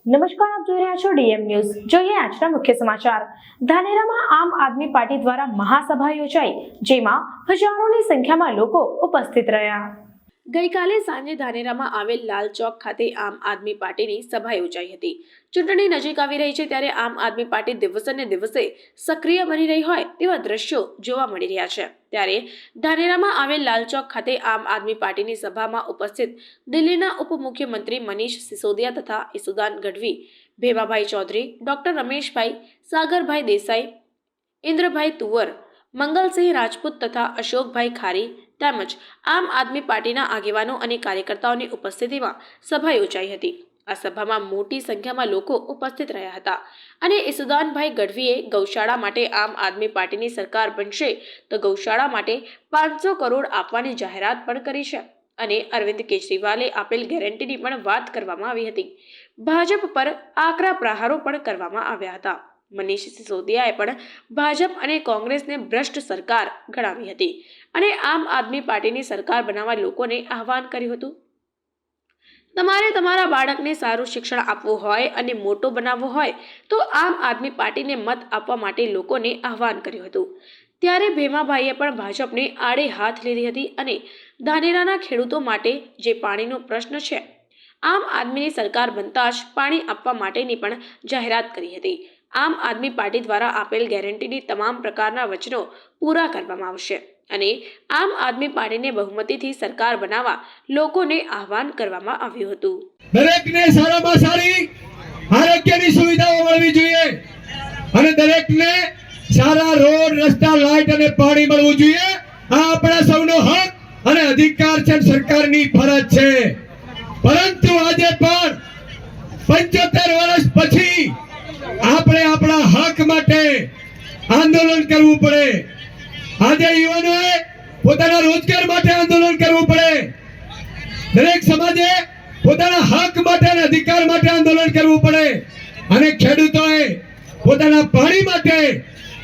નમસ્કાર, આપ જોઈ રહ્યા છો ડીએમ ન્યૂઝ। જોઈએ આજના મુખ્ય સમાચાર। ધાનેરામાં આમ આદમી પાર્ટી દ્વારા મહાસભા યોજાઈ, જેમાં હજારોની સંખ્યામાં લોકો ઉપસ્થિત રહ્યા। ગઈકાલે સાંજે ધાનેરામાં આવેલ લાલ ચોક ખાતે આમ આદમી પાર્ટીની સભા યોજાઈ હતી। ચૂંટણી નજીક આવી રહી છે ત્યારે આમ આદમી પાર્ટી દિવસે ને દિવસે સક્રિય બની રહી હોય તેવા દ્રશ્યો જોવા મળી રહ્યા છે। ત્યારે ધાનેરામાં આવેલ લાલ ચોક ખાતે આમ આદમી પાર્ટીની સભામાં ઉપસ્થિત દિલ્હીના ઉપમુખ્યમંત્રી મનીષ સિસોદિયા તથા ઈસુદાન ગઢવી, ભેમાભાઈ ચૌધરી, ડોક્ટર રમેશભાઈ, સાગરભાઈ દેસાઈ, ઇન્દ્રભાઈ તુવર, મંગલસિંહ રાજપૂત તથા અશોકભાઈ ખારી તેમજ આમ આદમી પાર્ટીના આગેવાનો અને કાર્યકર્તાઓની ઉપસ્થિતિમાં સભા યોજાઈ હતી। આ સભામાં મોટી સંખ્યામાં લોકો ઉપસ્થિત રહ્યા હતા અને ઈસુદાનભાઈ ગઢવીએ ગૌશાળા માટે આમ આદમી પાર્ટીની સરકાર બનશે તો ગૌશાળા માટે 500 કરોડ આપવાની જાહેરાત પણ કરી છે અને અરવિંદ કેજરીવાલે આપેલ ગેરંટીની પણ વાત કરવામાં આવી હતી। ભાજપ પર આકરા પ્રહારો પણ કરવામાં આવ્યા હતા। મનીષ સિસોદિયાએ પણ ભાજપ અને કોંગ્રેસને ભ્રષ્ટ સરકાર ગણાવી હતી અને આમ આદમી પાર્ટીની સરકાર બનાવવા લોકોને આહવાન કર્યું હતું। તમારે તમારા બાળકને સારું શિક્ષણ આપવું હોય અને મોટો બનાવવો હોય તો આમ આદમી પાર્ટીને મત આપવા માટે લોકોને આહવાન કર્યું હતું। ત્યારે ભેમાભાઈએ પણ ભાજપને આડે હાથ લીધી હતી અને ધાનેરાના ખેડૂતો માટે જે પાણીનો પ્રશ્ન છે, આમ આદમીની સરકાર બનતા જ પાણી આપવા માટેની પણ જાહેરાત કરી હતી। આમ આદમી પાર્ટી દ્વારા આપેલ ગેરંટીની તમામ પ્રકારના વચનો પૂરા કરવામાં આવશે અને આમ આદમી પાર્ટીને બહુમતીથી સરકાર બનાવવા લોકોને આહવાન કરવામાં આવ્યું હતું। દરેકને સારામાં સારી આરોગ્યની સુવિધાઓ મળવી જોઈએ અને દરેકને સારા રોડ, રસ્તા, લાઇટ અને પાણી મળવું જોઈએ। આ આપણા સૌનો હક અને અધિકાર છે, સરકારની ફરજ છે। પરંતુ આજે પણ 75 વર્ષ પછી આપણે આપણા હક માટે આંદોલન કરવું પડે। આજે યુવાનોએ પોતાના રોજગાર માટે આંદોલન કરવું પડે। દરેક સમાજે પોતાના હક માટે અને અધિકાર માટે આંદોલન કરવું પડે અને ખેડૂતોએ પોતાના પાણી માટે,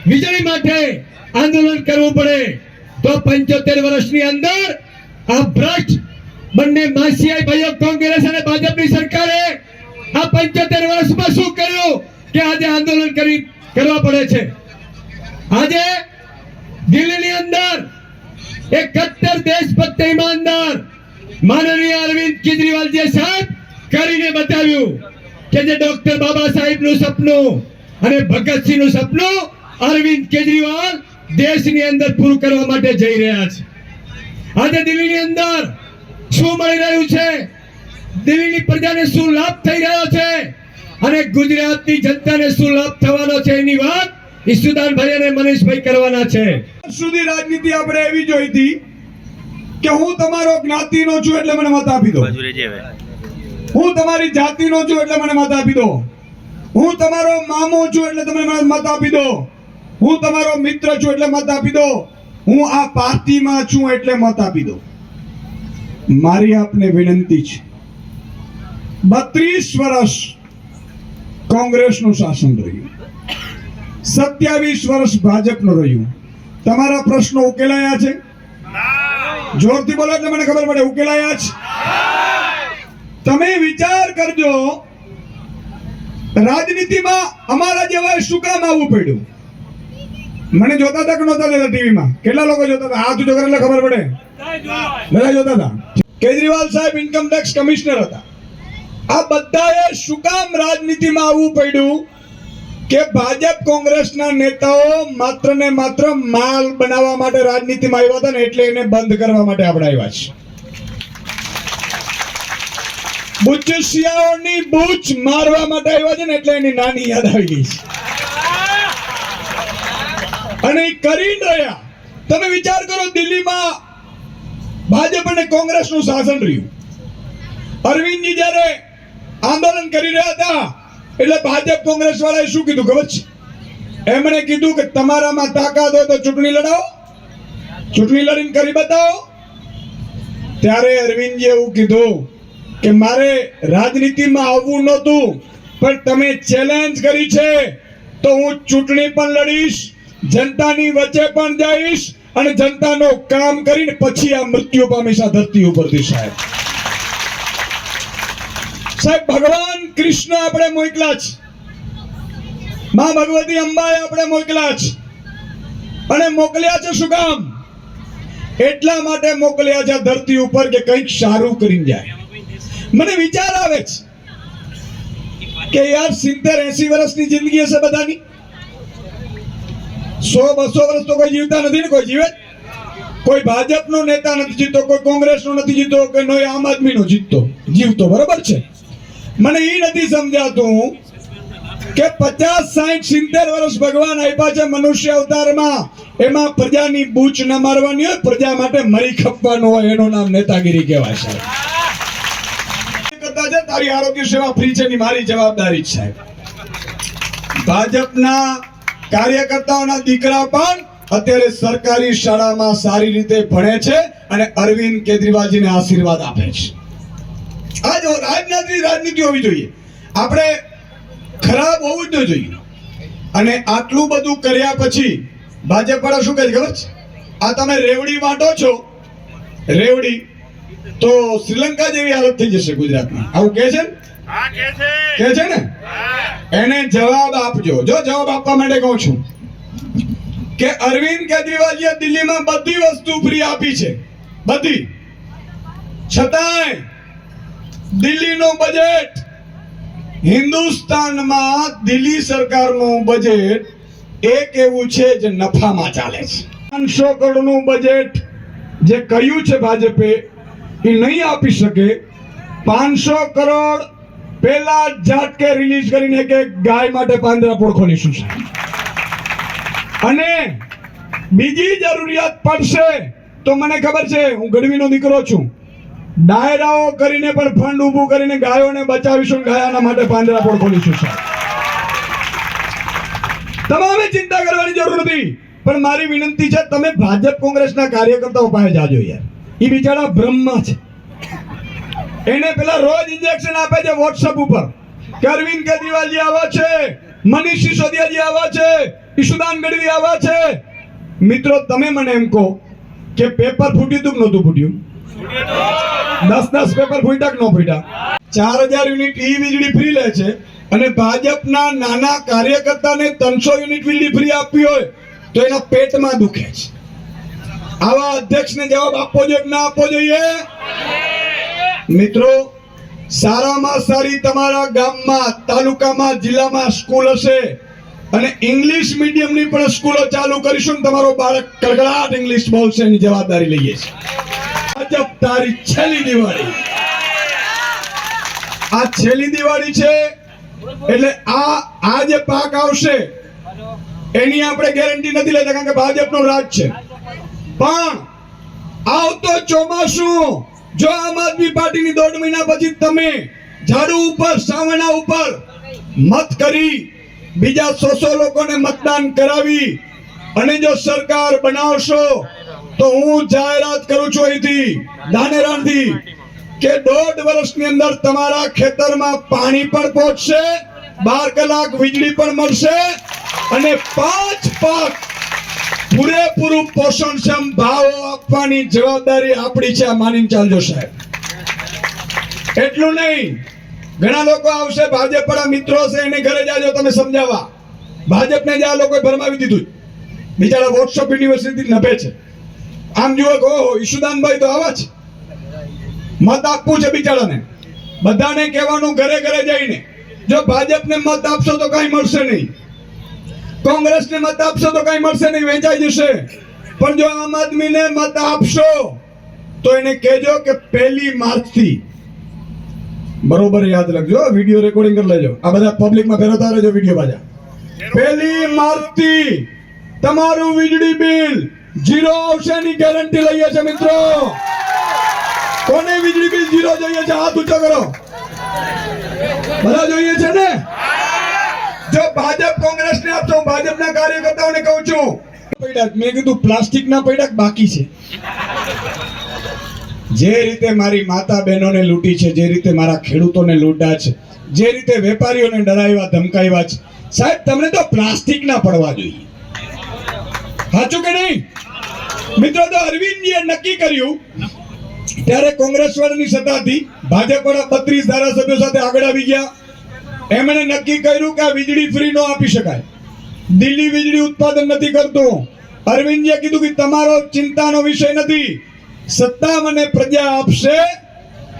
વીજળી માટે આંદોલન કરવું પડે। તો 75 વર્ષની અંદર આ ભ્રષ્ટ બંને માસિયાઈ ભાઈઓ કોંગ્રેસ અને ભાજપની સરકારે આ 75 વર્ષમાં શું કર્યું કે આજે આંદોલન કરવા પડે છે। આજે દિલ્હીની અંદર એક કટ્ટર દેશભક્ત ઈમાનદાર માનનીય અરવિંદ કેજરીવાલજી સાહેબ કરીને બતાવ્યું કે જે ડોક્ટર બાબા સાહેબનું સપનું અને ભગતસિંહનું સપનું અરવિંદ કેજરીવાલ દેશની અંદર પૂરું કરવા માટે જઈ રહ્યા છે। આજે દિલ્હીની અંદર શું મળી રહ્યું છે, દિલ્હીની પ્રજાને શું લાભ થઈ રહ્યો છે અને ગુજરાતની જનતાને શું લાભ થવાનો છે એની વાત ઈસુદાનભાઈ અને મનીષભાઈ કરવાના છે। સુધી રાજનીતિ આપણે એવી જોઈ હતી કે હું તમારો જ્ઞાતિનો છું એટલે મને મત આપી દો, હું તમારી જાતિનો છું એટલે મને મત આપી દો, હું તમારો મામો છું એટલે તમે મને મત આપી દો, હું તમારો મિત્ર છું એટલે મત આપી દો, હું આ પાર્ટીમાં છું એટલે મત આપી દો। મારી આપને વિનંતી છે, 32 વર્ષ કોંગ્રેસનું શાસન રહ્યું, 27 વર્ષ ભાજપનું રહ્યું। તમારા પ્રશ્નો ઉકેલાયા છે? જોરથી બોલો એટલે મને ખબર પડે, ઉકેલાયા છે? તમે વિચાર કરજો, રાજનીતિમાં અમારા જેવા શું કામ આવવું પડ્યું? મને જોતા હતા કે નહોતા જોતા ટીવીમાં? કેટલા લોકો જોતા હતા? હાથ ઊંચો કરે એટલે ખબર પડે, બધા જોતા હતા। કેજરીવાલ સાહેબ ઇન્કમ ટેક્સ કમિશનર હતા। આ બધાએ શું કામ રાજનીતિમાં આવવું પડ્યું કે ભાજપ કોંગ્રેસના નેતાઓ માત્ર ને માત્ર માલ બનાવવા માટે રાજનીતિમાં આવ્યા હતા ને એટલે એને બંધ કરવા માટે આપણે આવ્યા છે। બુચિયાઓની બૂચ મારવા માટે આવ્યા છે ને એટલે એની નાની યાદ આવી ગઈ છે અને એ કરી રહ્યા। તમે વિચાર કરો, દિલ્હીમાં ભાજપ અને કોંગ્રેસનું શાસન રહ્યું। અરવિંદજી જ્યારે આંદોલન કરી રહ્યા હતા એટલે ભાજપ કોંગ્રેસ વાળાએ શું કીધું ખબર છે? એમણે કીધું કે તમારામાં તાકાત હોય તો ચૂંટણી લડાવો, ચૂંટણી લડીને કરી બતાવો। ત્યારે અરવિંદજીએ એવું કીધું કે મારે રાજનીતિમાં આવવું નહોતું, પણ તમે ચેલેન્જ કરી છે તો હું ચૂંટણી પણ લડીશ, જનતાની વચ્ચે પણ જઈશ અને જનતાનો કામ કરીને પછી આ મૃત્યુ પામીશ આ ધરતી ઉપરથી। સાહેબ ભગવાન કૃષ્ણ આપણે મોકલા છે, માં ભગવતી અંબાએ આપણે મોકલા છે, અને મોકલ્યા છે શું કામ? એટલા માટે મોકલ્યા છે ધરતી ઉપર કે કંઈક સારું કરીને જાય. મને વિચાર આવે છે કે યાર 70-80 વર્ષની જિંદગી હશે બધાની, 100-200 વર્ષ તો કોઈ જીવતા નથી ને. કોઈ જીવે? કોઈ ભાજપનો નેતા નથી જીતતો, કોઈ કોંગ્રેસનો નથી જીતતો, કે કોઈ આમ આદમીનો જીવતો. બરોબર છે. મને એ નથી સમજાતું કે 50-60-70 વર્ષ ભગવાન આપ્યા છે મનુષ્ય અવતારમાં, એમાં પ્રજાની બૂચ ન મારવાની હોય, પ્રજા માટે મરી ખપવાનું હોય, એનું નામ નેતાગીરી કહેવાય. સાહેબ કરતા છે તારી આરોગ્ય સેવા ફ્રી છે ની મારી જવાબદારી છે. ભાજપના કાર્યકર્તાઓના દીકરા પણ અત્યારે સરકારી શાળામાં સારી રીતે ભણે છે અને અરવિંદ કેજરીવાલજીને આશીર્વાદ આપે છે. આ જો રાજનીતિ હોવી જોઈએ, આપણે ખરાબ હોવું જ ન જોઈએ. અને આટલું બધું કર્યા પછી ભાજપ વાળા શું કહે છે ખબર છે? આ તમે રેવડી વાંટો છો, રેવડી તો શ્રીલંકા જેવી હાલત થઈ જશે ગુજરાતમાં. આવું કહે છે ને? કહે છે ને? એને જવાબ આપજો. જો જવાબ આપવા માટે કહું છું કે અરવિંદ કેજરીવાલજીએ દિલ્હીમાં બધી વસ્તુ ફ્રી આપી છે, બધી, છતાંય દિલ્હીનું બજેટ, હિન્દુસ્તાનમાં દિલ્હી સરકારનું બજેટ એક એવું છે જે નફામાં ચાલે છે. 500 કરોડનું બજેટ જે કહ્યું છે ભાજપે એ નહીં આપી શકે. 500 કરોડ પહેલા ઝાટકે રિલીઝ કરીને કે ગાય માટે પાંજરાપોળ ખોલીશું છે. અને બીજી જરૂરિયાત પડશે તો મને ખબર છે, હું ગઢવીનો દીકરો છું, ડાયરાઓ કરીને પણ ફંડ ઊભું કરીને ગાયોને બચાવીશું, ગાયાના માટે પાંજરાપોળ ખોલીશું. તમામે ચિંતા કરવાની જરૂર નથી. પણ મારી વિનંતી છે, તમે ભાજપ કોંગ્રેસના કાર્યકર્તાઓ પાસે જાજો યાર. એ બિચારા બ્રહ્મા છે, એને પેલા રોજ ઇન્જેક્શન આપે છે વોટ્સએપ ઉપર કે અરવિંદ કેજરીવાલજી આવા છે, મનીષ સિસોદિયાજી આવા છે, ઈશુદાન ગઢવી આવા છે. મિત્રો તમે મને એમ કહો કે પેપર ફૂટ્યું તું કે નહોતું ફૂટ્યું? 10 પેપર ફૂટ્યા કે ન ફૂટ્યા? 4000 યુનિટ ઈ વીજળી ફ્રી લે છે અને ભાજપના નાના કાર્યકર્તાને 300 યુનિટ વીજળી ફ્રી આપવી હોય તો એના પેટમાં દુખે છે. આવા અધ્યક્ષને જવાબ આપવો જોઈએ કે ના આપવો જોઈએ? મિત્રો, સારામાં સારી તમારા ગામમાં, તાલુકામાં, જિલ્લામાં સ્કૂલ હશે અને ઇંગ્લિશ મીડિયમની પણ સ્કૂલો ચાલુ કરીશું ને તમારો બાળક કડકડાટ ઇંગ્લિશ બોલશે, એની જવાબદારી લઈએ છીએ. ભાજપ તારી છેલ્લી દિવાળી, આ છેલ્લી દિવાળી છે એટલે આ જે પાક આવશે એની આપણે ગેરંટી નથી લેતા, કારણ કે ભાજપનો રાજ છે. પણ આવતો ચોમાસું જો આમ આદમી પાર્ટીની 1.5 મહિના પછી તમે ઝાડુ ઉપર, સાવણા ઉપર મત કરી બીજા 100 લોકોને મતદાન કરાવી અને જો સરકાર બનાવશો તો હું જાહેરાત કરું છું અહીંથી ધાનેરાથી કે 1.5 વર્ષની અંદર તમારા ખેતરમાં પાણી પણ પહોંચશે, 12 કલાક વીજળી પણ મળશે અને 5 પાક પૂરેપૂરું પોષણક્ષમ ભાવ આપવાની જવાબદારી આપણી છે. આ માનીને ચાલજો સાહેબ. એટલું નહીં, ઘણા લોકો આવશે, ભાજપ વાળા મિત્રો છે, એને ઘરે જાજો તમે સમજાવવા. ભાજપને જે આ લોકોએ ભરમાવી દીધું, બિચારા વોટ્સઅપ યુનિવર્સિટી નભે છે. આમ જુઓ કે ઓહો ઈશુદાનભાઈ તો આવા છે, મત આપવું છે બિચારાને. બધાને કહેવાનું ઘરે ઘરે જઈને, જો ભાજપને મત આપશો તો કઈ મળશે નહીં, કોંગ્રેસને મત આપશો તો કઈ મળશે નહીં, વેચાઈ જશે. પણ જો આમ આદમીને મત આપશો તો એને કહેજો કે 1 માર્ચથી, બરોબર યાદ રાખજો, વિડિયો રેકોર્ડિંગ કરી લેજો, આ બધા પબ્લિકમાં ફેરવતા રહેજો વિડિયો પાછા. 1 માર્ચથી તમારું વીજળી બિલ 0 આવશે ની ગેરંટી લઈએ છે મિત્રો. કોને વીજળી બિલ 0 જોઈએ છે? હાથ ઊંચો કરો. બધા જોઈએ છે ને? જો ભાજપ કોંગ્રેસને આપશો, ભાજપના કાર્યકર્તાઓને કહું છું, મેં કીધું પ્લાસ્ટિક ના પૈડા બાકી છે. જે રીતે મારી માતા બહેનોને લૂંટી છે, જે રીતે મારા ખેડૂતોને લૂંટ્યા છે, જે રીતે વેપારીઓને ડરાવ્યા, ધમકાવ્યા છે, સાહેબ તમને તો પ્લાસ્ટિક ના પડવા જોઈએ. સાચું કે નહીં મિત્રો? તો અરવિંદજીએ નક્કી કર્યું ત્યારે કોંગ્રેસ વાળાની સત્તા હતી, ભાજપ વાળા 32 ધારાસભ્યો સાથે આગળ આવી ગયા. એમણે નક્કી કર્યું કે આ વીજળી ફ્રી નો આપી શકાય. દિલ્હી વીજળી ઉત્પાદન નથી કરતું. અરવિંદજીએ કીધું કે તમારો ચિંતાનો વિષય નથી, સત્તા મને પ્રજા આપશે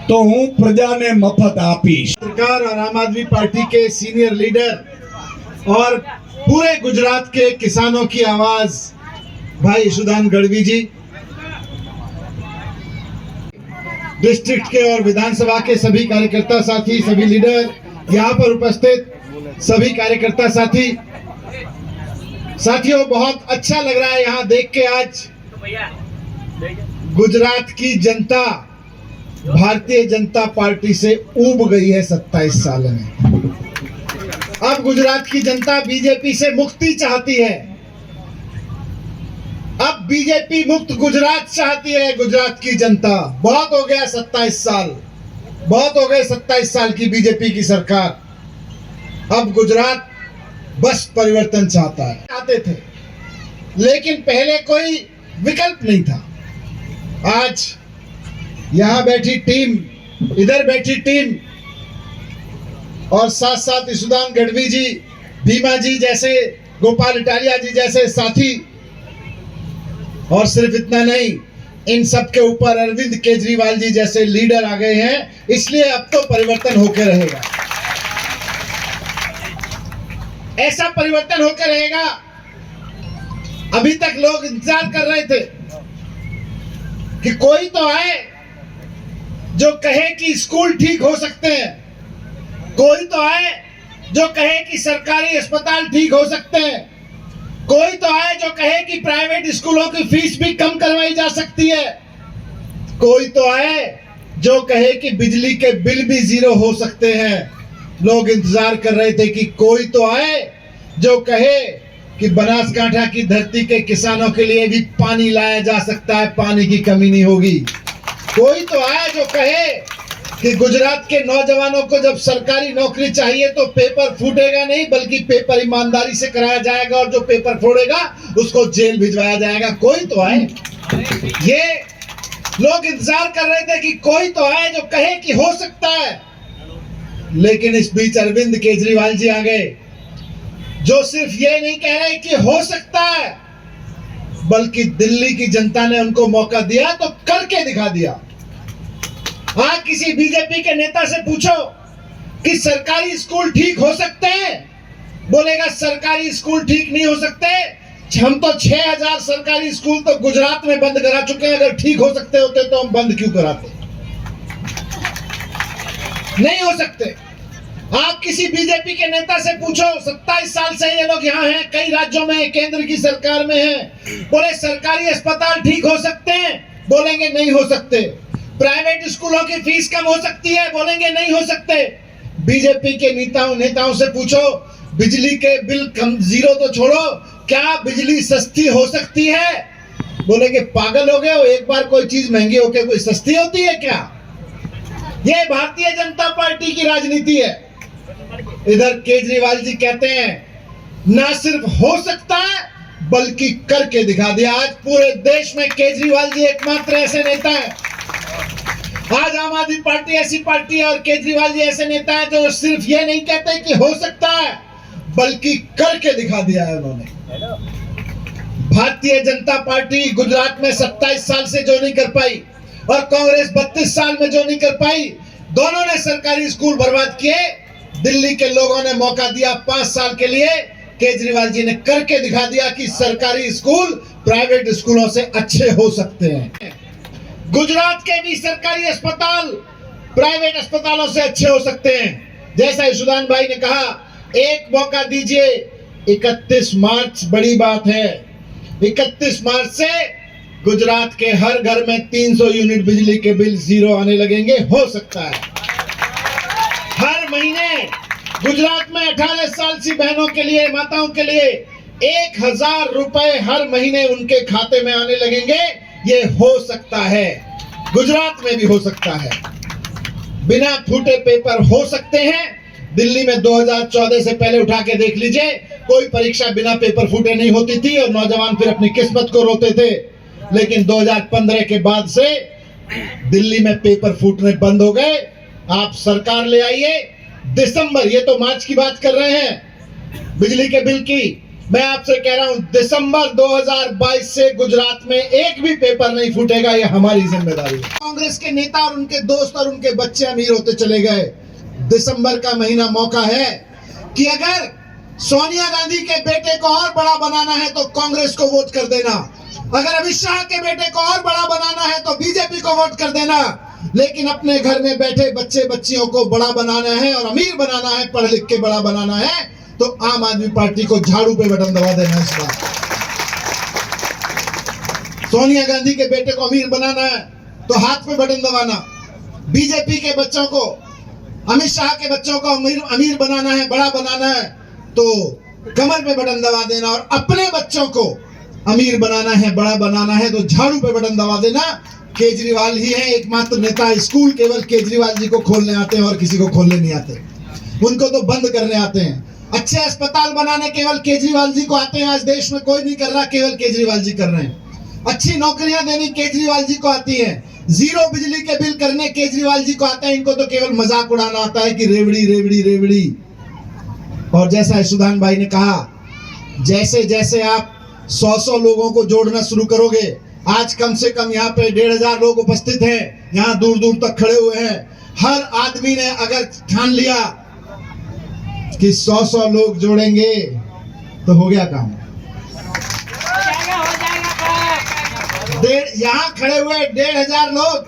तो हूँ प्रजा ने मफत आपीश. सरकार और आम आदमी पार्टी के सीनियर लीडर और पूरे गुजरात के किसानों की आवाज भाई यशोदान गढ़वी जी, डिस्ट्रिक्ट के और विधानसभा के सभी कार्यकर्ता साथी, सभी लीडर, यहाँ पर उपस्थित सभी कार्यकर्ता साथी, साथियों बहुत अच्छा लग रहा है यहाँ देख के. आज गुजरात की जनता भारतीय जनता पार्टी से ऊब गई है 27 साल में. अब गुजरात की जनता बीजेपी से मुक्ति चाहती है. अब बीजेपी मुक्त गुजरात चाहती है गुजरात की जनता. बहुत हो गया 27 साल, बहुत हो गए 27 साल की बीजेपी की सरकार. अब गुजरात बस परिवर्तन चाहता है. चाहते थे लेकिन पहले कोई विकल्प नहीं था. आज यहां बैठी टीम, इधर बैठी टीम और साथ साथ यशोदान गढ़वी जी, भीमा जी जैसे, गोपाल इटालिया जी जैसे साथी, और सिर्फ इतना नहीं, इन सब के ऊपर अरविंद केजरीवाल जी जैसे लीडर आ गए हैं. इसलिए अब तो परिवर्तन होकर रहेगा. ऐसा परिवर्तन होकर रहेगा. अभी तक लोग इंतजार कर रहे थे कि कोई तो आए जो कहे कि स्कूल ठीक हो सकते हैं, कोई तो आए जो कहे कि सरकारी अस्पताल ठीक हो सकते हैं, कोई तो आए जो कहे कि प्राइवेट स्कूलों की फीस भी कम करवाई जा सकती है, कोई तो आए जो कहे कि बिजली के बिल भी जीरो हो सकते हैं. लोग इंतजार कर रहे थे कि कोई तो आए जो कहे कि बनासकांठा की धरती के किसानों के लिए भी पानी लाया जा सकता है, पानी की कमी नहीं होगी. कोई तो आया जो कहे कि गुजरात के नौजवानों को जब सरकारी नौकरी चाहिए तो पेपर फूटेगा नहीं बल्कि पेपर ईमानदारी से कराया जाएगा और जो पेपर फोड़ेगा उसको जेल भिजवाया जाएगा. कोई तो आए. ये लोग इंतजार कर रहे थे कि कोई तो आए जो कहे कि हो सकता है. लेकिन इस बीच अरविंद केजरीवाल जी आ गए जो सिर्फ ये नहीं कह रहे कि हो सकता है, बल्कि दिल्ली की जनता ने उनको मौका दिया तो करके दिखा दिया. आज किसी बीजेपी के नेता से पूछो कि सरकारी स्कूल ठीक हो सकते हैं, बोलेगा सरकारी स्कूल ठीक नहीं हो सकते. हम तो 6000 सरकारी स्कूल तो गुजरात में बंद करा चुके हैं. अगर ठीक हो सकते होते तो हम बंद क्यों कराते? नहीं हो सकते. आप किसी बीजेपी के नेता से पूछो, 27 साल से ये लोग यहाँ हैं, कई राज्यों में, केंद्र की सरकार में हैं, बोले सरकारी अस्पताल ठीक हो सकते हैं, बोलेंगे नहीं हो सकते. प्राइवेट स्कूलों की फीस कम हो सकती है, बोलेंगे नहीं हो सकते. बीजेपी के नेताओं से पूछो बिजली के बिल कम जीरो तो छोड़ो, क्या बिजली सस्ती हो सकती है, बोलेंगे पागल हो गए हो, एक बार कोई चीज महंगी होकर कोई सस्ती होती है क्या? ये भारतीय जनता पार्टी की राजनीति है. इधर केजरीवाल जी कहते हैं ना सिर्फ हो सकता है बल्कि करके दिखा दिया. आज पूरे देश में केजरीवाल जी एकमात्र ऐसे नेता हैं. आज आम आदमी पार्टी ऐसी पार्टी है और केजरीवाल जी ऐसे नेता हैं जो सिर्फ ये नहीं कहते कि हो सकता है बल्कि करके दिखा दिया है उन्होंने. भारतीय जनता पार्टी गुजरात में 27 साल से जो नहीं कर पाई और कांग्रेस 32 साल में जो नहीं कर पाई, दोनों ने सरकारी स्कूल बर्बाद किए. दिल्ली के लोगों ने मौका दिया 5 साल के लिए. केजरीवाल जी ने करके दिखा दिया कि सरकारी स्कूल प्राइवेट स्कूलों से अच्छे हो सकते हैं. गुजरात के भी सरकारी अस्पताल प्राइवेट अस्पतालों से अच्छे हो सकते हैं. जैसा यशोदान भाई ने कहा, एक मौका दीजिए. 31 मार्च बड़ी बात है. 31 मार्च से गुजरात के हर घर में 300 यूनिट बिजली के बिल जीरो आने लगेंगे. हो सकता है. हर महीने गुजरात में 18 साल की बहनों के लिए, माताओं के लिए 1000 रुपए हर महीने उनके खाते में आने लगेंगे. ये हो सकता है. गुजरात में भी हो सकता है. बिना फूटे पेपर हो सकते हैं. दिल्ली में 2014 से पहले उठा के देख लीजिए, कोई परीक्षा बिना पेपर फूटे नहीं होती थी और नौजवान फिर अपनी किस्मत को रोते थे. लेकिन 2015 के बाद से दिल्ली में पेपर फूटने बंद हो गए. आप सरकार ले आइए, दिसंबर, ये तो मार्च की बात कर रहे हैं बिजली के बिल की, मैं आपसे कह रहा हूं दिसंबर 2022 से गुजरात में एक भी पेपर नहीं फूटेगा, ये हमारी जिम्मेदारी है। कांग्रेस के नेता और उनके दोस्त और उनके बच्चे अमीर होते चले गए। दिसंबर का महीना मौका है कि अगर सोनिया गांधी के बेटे को और बड़ा बनाना है तो कांग्रेस को वोट कर देना, अगर अमित शाह के बेटे को और बड़ा बनाना है तो बीजेपी को वोट कर देना, लेकिन अपने घर में बैठे बच्चे बच्चियों को बड़ा बनाना है और अमीर बनाना है, पढ़ लिख के बड़ा बनाना है, तो आम आदमी पार्टी को झाड़ू पे बटन दबा देना। इस बार सोनिया गांधी के बेटे को अमीर बनाना है तो हाथ पे बटन दबाना, बीजेपी के बच्चों को, अमित शाह के बच्चों को अमीर बनाना है, बड़ा बनाना है तो कमर पे बटन दबा देना, और अपने बच्चों को अमीर बनाना है, बड़ा बनाना है तो झाड़ू पे बटन दबा देना। केजरीवाल ही है एकमात्र नेता, स्कूल केवल केजरीवाल जी को खोलने आते हैं और किसी को खोलने नहीं आते, उनको तो बंद करने आते हैं। अच्छे अस्पताल बनाने केवल केजरीवाल जी को आते हैं, आज देश में कोई नहीं कर रहा, केवल केजरीवाल जी कर रहे हैं। अच्छी नौकरियां देनी केजरीवाल जी को आती है, जीरो बिजली के बिल करने केजरीवाल जी को आते हैं, इनको तो केवल मजाक उड़ाना आता है कि रेवड़ी रेवड़ी रेवड़ी। और जैसा यशोदान भाई ने कहा, जैसे जैसे आप 100 लोगों को जोड़ना शुरू करोगे, आज कम से कम यहाँ पे 1500 लोग उपस्थित हैं, यहाँ दूर दूर तक खड़े हुए हैं, हर आदमी ने अगर ठान लिया कि 100 लोग जोड़ेंगे तो हो गया काम। यहाँ खड़े हुए 1500 लोग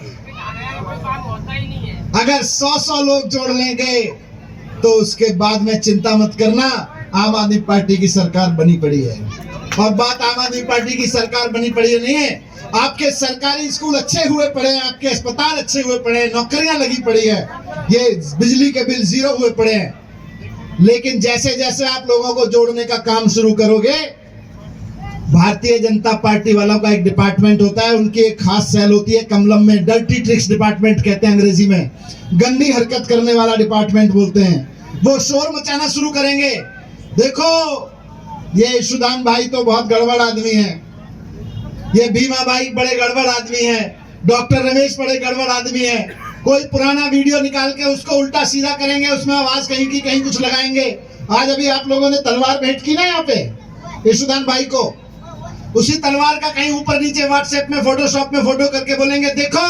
अगर 100 लोग जोड़ लेंगे तो उसके बाद में चिंता मत करना, आम आदमी पार्टी की सरकार बनी पड़ी है। और बात आम आदमी पार्टी की सरकार बनी पड़ी है नहीं है, आपके सरकारी स्कूल अच्छे हुए पड़े हैं, आपके अस्पताल अच्छे हुए पड़े हैं, नौकरियां लगी पड़ी है, ये बिजली के बिल जीरो हुए पड़े हैं। लेकिन जैसे जैसे आप लोगों को जोड़ने का काम शुरू करोगे, भारतीय जनता पार्टी वालों का एक डिपार्टमेंट होता है, उनकी एक खास सेल होती है कमलम में, डर्टी ट्रिक्स डिपार्टमेंट कहते हैं अंग्रेजी में, गंदी हरकत करने वाला डिपार्टमेंट बोलते हैं। वो शोर मचाना शुरू करेंगे, देखो ये यशोदान भाई तो बहुत गड़बड़ आदमी है, ये भीमा भाई बड़े गड़बड़ आदमी है, डॉक्टर रमेश बड़े गड़बड़ आदमी है। कोई पुराना वीडियो निकाल के उसको उल्टा सीधा करेंगे, उसमें आवाज कहीं की कहीं कुछ लगाएंगे। आज अभी आप लोगों ने तलवार भेंट की ना यहाँ पे यशोदान भाई को, उसी तलवार का कहीं ऊपर नीचे व्हाट्सएप में फोटोशॉप में फोटो करके बोलेंगे देखो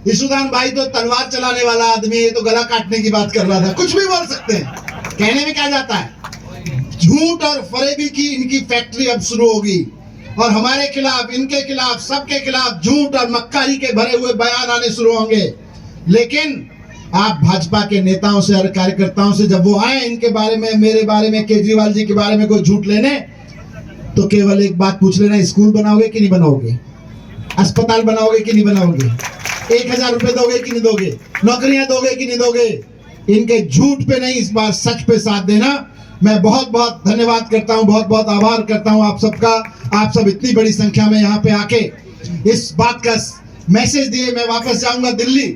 यशोदान भाई तो तलवार चलाने वाला आदमी है, तो गला काटने की बात कर रहा था। कुछ भी बोल सकते हैं, कहने में क्या जाता है। झूठ और फरेबी की इनकी फैक्ट्री अब शुरू होगी और हमारे खिलाफ, इनके खिलाफ, सबके खिलाफ झूठ और मक्कारी के भरे हुए बयान आने शुरू होंगे। लेकिन आप भाजपा के नेताओं से और कार्यकर्ताओं से जब वो आए इनके बारे में, मेरे बारे में, केजरीवाल जी के बारे में कोई झूठ लेने, तो केवल एक बात पूछ लेना, स्कूल बनाओगे कि नहीं बनाओगे, अस्पताल बनाओगे कि नहीं बनाओगे, 1000 रुपए दोगे कि नहीं दोगे, नौकरियां दोगे कि नहीं दोगे। इनके झूठ पे नहीं, इस बार सच पे साथ देना। मैं बहुत बहुत धन्यवाद करता हूं, बहुत बहुत आभार करता हूं आप सबका। आप सब इतनी बड़ी संख्या में यहाँ पे आके इस बात का मैसेज दिए। मैं वापस जाऊंगा दिल्ली,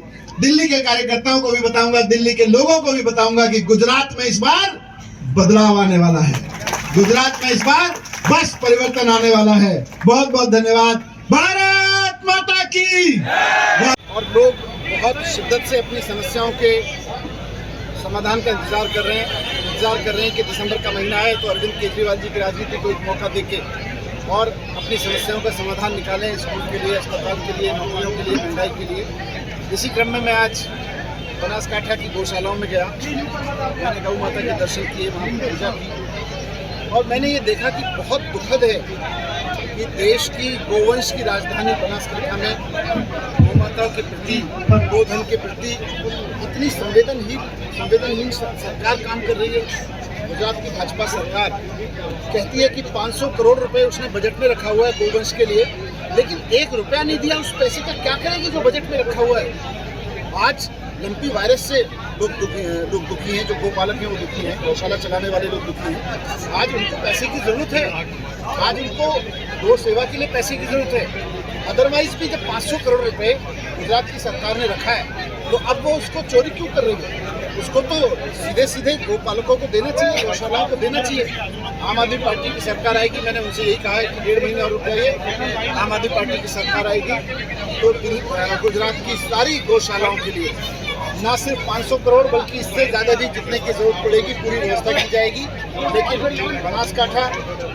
दिल्ली के कार्यकर्ताओं को भी बताऊंगा, दिल्ली के लोगों को भी बताऊंगा कि गुजरात में इस बार बदलाव आने वाला है, गुजरात में इस बार बस परिवर्तन आने वाला है। बहुत बहुत धन्यवाद। भारत माता की। और लोग बहुत शिद्दत से अपनी समस्याओं के समाधान का इंतजार कर रहे हैं कि दिसंबर का महीना है तो अरविंद केजरीवाल जी की राजनीति को एक मौका देके और अपनी समस्याओं का समाधान निकालें, स्कूल के लिए, अस्पताल के लिए, नौकरियों के लिए, महंगाई के लिए। इसी क्रम में मैं आज बनासकांठा की गौशालाओं में गया, मैंने गौ माता के दर्शन किए, वहाँ पर पूजा की और मैंने ये देखा कि बहुत दुखद है कि देश की गोवंश की राजधानी बनासकांठा में गौ माता के प्रति, गोधन के प्रति इतनी संवेदनहीन सरकार काम कर रही है। गुजरात की भाजपा सरकार कहती है कि 500 करोड़ रुपए उसने बजट में रखा हुआ है गोवंश के लिए, लेकिन 1 रुपया नहीं दिया। उस पैसे का क्या करेगी जो बजट में रखा हुआ है। आज लंपी वायरस से लोग दुखी हैं, जो गोपालक हैं वो दुखी हैं, गौशाला चलाने वाले लोग दुखी हैं। आज उनको पैसे की ज़रूरत है, आज उनको गौ सेवा के लिए पैसे की ज़रूरत है। अदरवाइज भी जब 500 करोड़ रुपए गुजरात की सरकार ने रखा है तो अब वो उसको चोरी क्यों कर रही है। उसको तो सीधे सीधे गोपालकों को देना चाहिए, गौशालाओं को देना चाहिए। आम आदमी पार्टी की सरकार आएगी, मैंने उनसे यही कहा है कि 1.5 महीने और रुक जाइए, आम आदमी पार्टी की सरकार आएगी तो गुजरात की सारी गौशालाओं के लिए ना सिर्फ 500 करोड़ बल्कि इससे ज़्यादा भी जितने की जरूरत पड़ेगी पूरी व्यवस्था की जाएगी। लेकिन बनासकांठा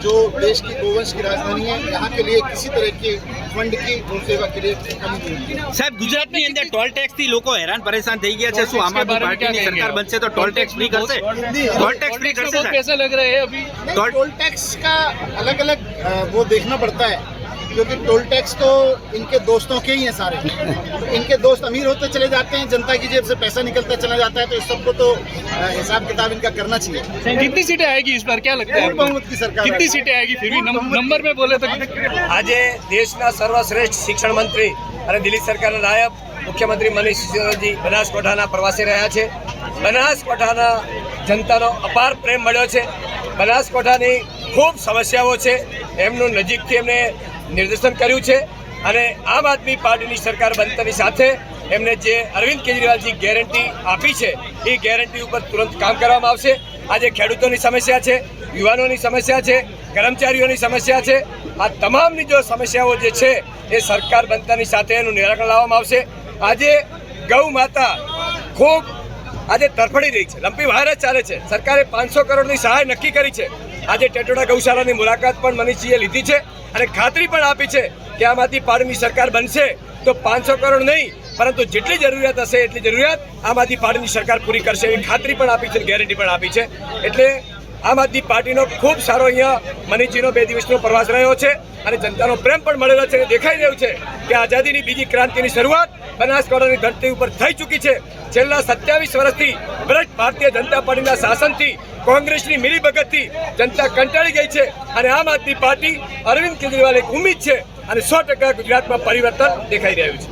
जो देश की गोवंश की राजधानी है, यहाँ के लिए किसी तरह के फंड की गौ सेवा के लिए कमी नहीं होगी। સાહેબ, ગુજરાતની અંદર ટોલ ટેક્સ થી લોકો હેરાન પરેશાન થઈ ગયા છે. શું આમ આદમી પાર્ટીની સરકાર બનશે તો ટોલ ટેક્સ ફ્રી કરશે? टोल टैक्स फ्री करते हैं? कैसे लग रहे हैं अभी? टोल टैक्स का अलग अलग वो देखना पड़ता है, क्योंकि टोल टैक्स तो इनके दोस्तों के ही हैं सारे। इनके दोस्त अमीर होते चले जाते हैं, जनता की जेब से पैसा निकलता चला जाता है, तो इस सबको तो हिसाब किताब इनका करना चाहिए। कितनी सीटें आएगी इस बार, क्या लगता है? बहुमत की सरकार कितनी सीटें आएगी फिर भी नंबर में बोले तो? આજે દેશના સર્વશ્રેષ્ઠ શિક્ષણ મંત્રી અને દિલ્હી સરકારના નાયબ મુખ્યમંત્રી મનીષ સિસોદિયાજી બનાસકાંઠાના પ્રવાસે રહ્યા છે. બનાસકાંઠાના જનતાનો અપાર પ્રેમ મળ્યો છે. બનાસકાંઠાની ખૂબ સમસ્યાઓ છે, એમનું નજીકથી એમને નિર્દેશન કર્યું છે અને આમ આદમી પાર્ટીની સરકાર બનતાની સાથે એમને જે અરવિંદ કેજરીવાલજી ગેરંટી આપી છે એ ગેરંટી ઉપર તુરંત કામ કરવામાં આવશે. આજે ખેડૂતોની સમસ્યા છે, યુવાનોની સમસ્યા છે, કર્મચારીઓની સમસ્યા છે. આ તમામની જો સમસ્યાઓ જે છે એ સરકાર બનતાની સાથે એનું નિરાકરણ લાવવામાં આવશે. આજે ગૌ માતા ખૂબ આજે તરફડી રહી છે, લંપી વાયરસ ચાલે છે. સરકારે 500 કરોડની સહાય નક્કી કરી છે. આજે ટેટોડા ગૌશાળાની મુલાકાત પણ મનીષજીએ લીધી છે અને ખાતરી પણ આપી છે કે આમ આદમી પાર્ટીની સરકાર બનશે તો 500 કરોડ નહીં પરંતુ જેટલી જરૂરિયાત હશે એટલી જરૂરિયાત આમ આદમી પાર્ટીની સરકાર પૂરી કરશે એવી ખાતરી પણ આપી છે, ગેરંટી પણ આપી છે. એટલે આમ આદમી પાર્ટીનો ખૂબ સારો અહીંયા મનીષજીનો 2 દિવસનો પ્રવાસ રહ્યો છે અને જનતાનો પ્રેમ પણ મળેલો છે. દેખાઈ રહ્યું છે કે આઝાદીની બીજી ક્રાંતિની શરૂઆત બનાસકાંઠાની ધરતી ઉપર થઈ ચૂકી છે. છેલ્લા 27 વર્ષથી ભ્રષ્ટ ભારતીય જનતા પાર્ટીના શાસનથી, કોંગ્રેસની મિલીભગતથી જનતા કંટાળી ગઈ છે અને આમ આદમી પાર્ટી અરવિંદ કેજરીવાલ એક ઉમ્મીદ છે અને 100% ગુજરાતમાં પરિવર્તન દેખાઈ રહ્યું છે.